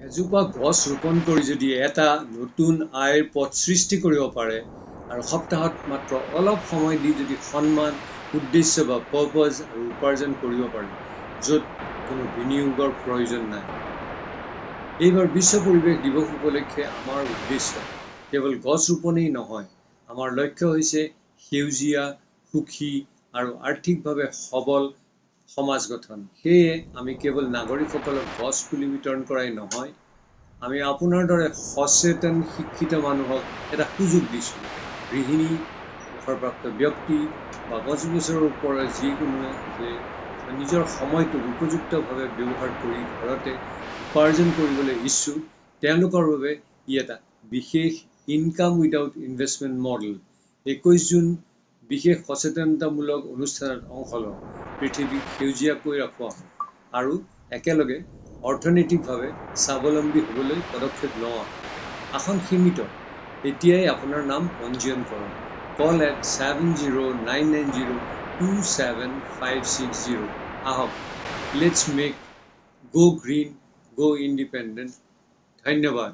এজোপা গছ ৰোপণ কৰি যদি এটা নতুন আয়ৰ পথ সৃষ্টি কৰিব পাৰে আৰু সপ্তাহত মাত্ৰ অলপ সময় দি যদি সন্মান, উদ্দেশ্য বা পাৰ্পাজ আৰু উপাৰ্জন কৰিব পাৰে, য'ত কোনো বিনিয়োগৰ প্ৰয়োজন নাই। এইবাৰ বিশ্ব পৰিৱেশ দিৱস উপলক্ষে আমাৰ উদ্দেশ্য কেৱল গছ ৰোপণেই নহয়, আমাৰ লক্ষ্য হৈছে সেউজীয়া, সুখী আৰু আৰ্থিকভাৱে সবল সমাজ গঠন। সেয়ে আমি কেৱল নাগৰিকসকলক গছ পুলি বিতৰণ কৰাই নহয়, আমি আপোনাৰ দৰে সচেতন শিক্ষিত মানুহক এটা সুযোগ দিছোঁ। গৃহিণী, অৱসৰপ্ৰাপ্ত ব্যক্তি বা ৫ বছৰৰ ওপৰৰ যিকোনোৱে যে নিজৰ সময়টোক উপযুক্তভাৱে ব্যৱহাৰ কৰি ঘৰতে উপাৰ্জন কৰিবলৈ ইচ্ছুক, তেওঁলোকৰ বাবে ই এটা বিশেষ income without investment model. ২১ June বিশেষ সচেতনতামূলক অনুষ্ঠানত অংশ লওঁ। পৃথিৱীক সেউজীয়াকৈ ৰাখোঁ আৰু একেলগে অৰ্থনৈতিকভাৱে স্বাৱলম্বী হ'বলৈ পদক্ষেপ লওঁ। আসন সীমিত। এতিয়াই আপোনাৰ নাম পঞ্জীয়ন কৰক। Call at 7099027560। আহক, let's make go green, go independent. ধন্যবাদ।